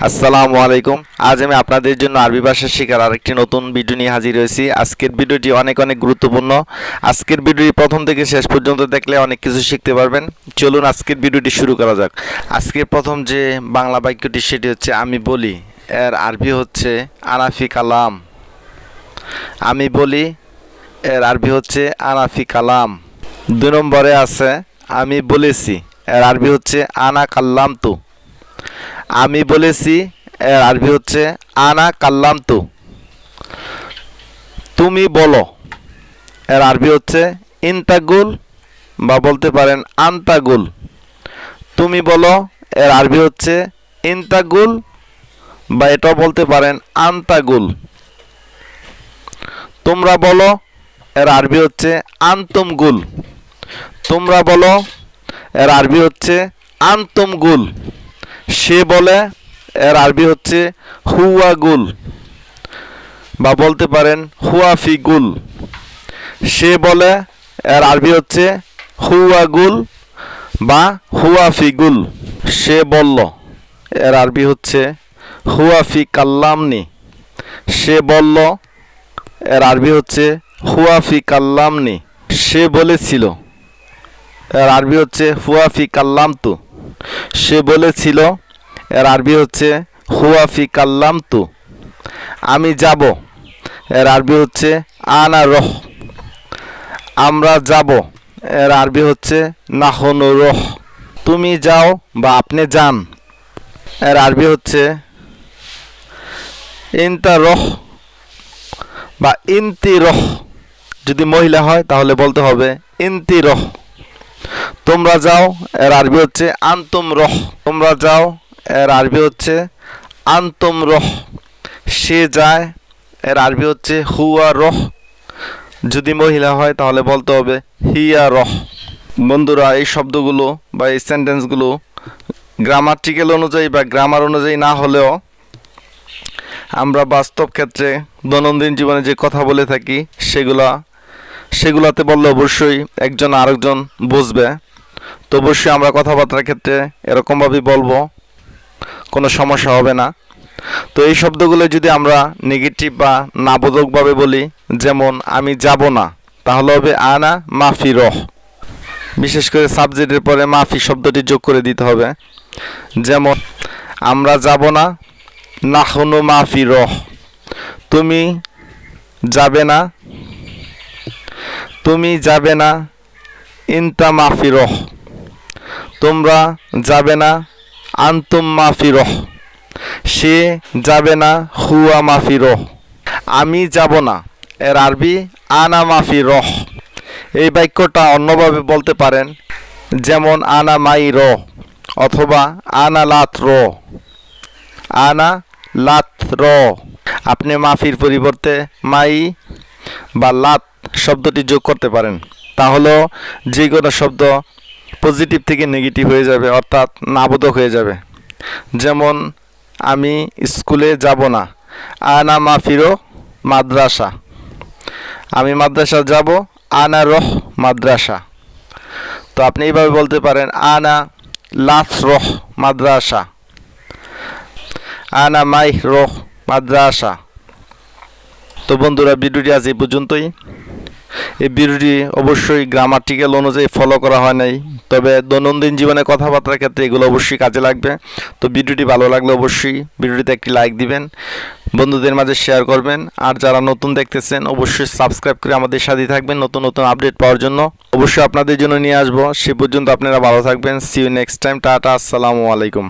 আসসালামু আলাইকুম। আজ আমি আপনাদের জন্য আরবি ভাষা শেখার আরেকটি নতুন ভিডিও নিয়ে হাজির হয়েছি। আজকের ভিডিওটি অনেক গুরুত্বপূর্ণ। আজকের ভিডিওটি প্রথম থেকে শেষ পর্যন্ত দেখলে অনেক কিছু শিখতে পারবেন। চলুন আজকের ভিডিওটি শুরু করা যাক। আজকের প্রথম যে বাংলা বাক্যটি সেটি হচ্ছে আমি বলি। এর আরবি হচ্ছে আনাফি কালাম। আমি বলি, এর আরবি হচ্ছে আনাফি কালাম। 2 নম্বরে আছে আমি বলেছি। এর আরবি হচ্ছে আনা কাল্লাম তু। আমি বলেছি, এর আরবি হচ্ছে আনা কাল্লাম তু। তুমি বলো, এর আরবি হচ্ছে ইনতাগুল বা বলতে পারেন আন্তাগুল। তুমি বলো, এর আরবি হচ্ছে ইনতাগুল বা এটাও বলতে পারেন আন্তাগুল। তোমরা বলো, এর আরবি হচ্ছে আন্তুমগুল। তোমরা বলো, এর আরবি হচ্ছে আন্তুমগুল। সে বলে, এর আরবি হচ্ছে হুয়াগুল বা বলতে পারেন হুয়াফিগুল। সে বলে, এর আরবি হচ্ছে হুয়াগুল বা হুয়াফিগুল। সে বলল, এর আরবি হচ্ছে হুয়াফি কাল্লামনি। সে বলল, এর আরবি হচ্ছে হুয়াফি কাল্লামনি। সে বলেছিল, এর আরবি হচ্ছে হুয়াফি কাল্লামতু। সে বলেছিল, এর আরবি হচ্ছে হুয়াফি কাল্লামতু। আমি যাব, এর আরবি হচ্ছে আনা রহ। আমরা যাব, এর আরবি হচ্ছে নাহনু রহ। তুমি যাও বা আপনি যান, এর আরবি হচ্ছে ইনতা রহ বা ইনতি রহ। যদি মহিলা হয় তাহলে বলতে হবে ইনতি রহ। তোমরা যাও, এর আরবি হচ্ছে আন্তুম রহ। তোমরা যাও, এর আরবি হচ্ছে আন্তুম রহ। সে যায়, এর আরবি হচ্ছে হুয়া রহ। যদি মহিলা হয় তাহলে বলতে হবে হিয়া রহ। বন্ধুরা, এই শব্দগুলো বা এই সেন্টেন্সগুলো গ্রামাটিক্যাল অনুযায়ী বা গ্রামার অনুযায়ী না হলেও আমরা বাস্তব ক্ষেত্রে দৈনন্দিন জীবনে যে কথা বলে থাকি সেগুলাতে বললে অবশ্যই একজন আরেকজন বুঝবে। তো অবশ্যই আমরা কথাবার্তার ক্ষেত্রে এরকমভাবেই বলবো, কোনো সমস্যা হবে না। তো এই শব্দগুলো যদি আমরা নেগেটিভ বা নাবোধকভাবে বলি, যেমন আমি যাব না, তাহলে হবে আনা মাফি রহ। বিশেষ করে সাবজেক্টের পরে মাফি শব্দটি যোগ করে দিতে হবে। যেমন আমরা যাব না, নাহনু মাফি রহ। তুমি যাবে না, তুমি যাবে না, ইনতা মাফি রহ। তোমরা যাবে না, আন্তুম মাফি রহ। সে যাবে না, হুয়া মাফি রহ। আমি যাব না, এর আরবি আনা মাফি রহ। এই বাক্যটা অন্যভাবে বলতে পারেন, যেমন আনা মাই র অথবা আনা লাত র। আনা লাত র। আপনি মাফির পরিবর্তে মাই বা লাত শব্দটি যোগ করতে পারেন। তাহলেও যে কোনো শব্দ পজিটিভ থেকে নেগেটিভ হয়ে যাবে, অর্থাৎ নাবোধক হয়ে যাবে। যেমন আমি স্কুলে যাব না, আনা মাফিরো মাদ্রাসা। আমি মাদ্রাসা যাব, আনা রহ মাদ্রাসা। তো আপনি এইভাবে বলতে পারেন আনা লাফ রহ মাদ্রাসা, আনা মাই রহ মাদ্রাসা। তো বন্ধুরা, ভিডিওটি আজ এই পর্যন্তই। এই ভিডিওটি অবশ্যই গ্রামাটিক্যাল অনুযায়ী ফলো করা হয় নাই, তবে দৈনন্দিন জীবনে কথাবার্তার ক্ষেত্রে এগুলো অবশ্যই কাজে লাগবে। তো ভিডিওটি ভালো লাগলে অবশ্যই ভিডিওটিতে একটি লাইক দিবেন, বন্ধুদের মাঝে শেয়ার করবেন। আর যারা নতুন দেখতেছেন অবশ্যই সাবস্ক্রাইব করে আমাদের সাথে থাকবেন নতুন আপডেট পাওয়ার জন্য। অবশ্যই আপনাদের জন্য নিয়ে আসবো। সে পর্যন্ত আপনারা ভালো থাকবেন। See you next time. Tata, আসসালামু আলাইকুম।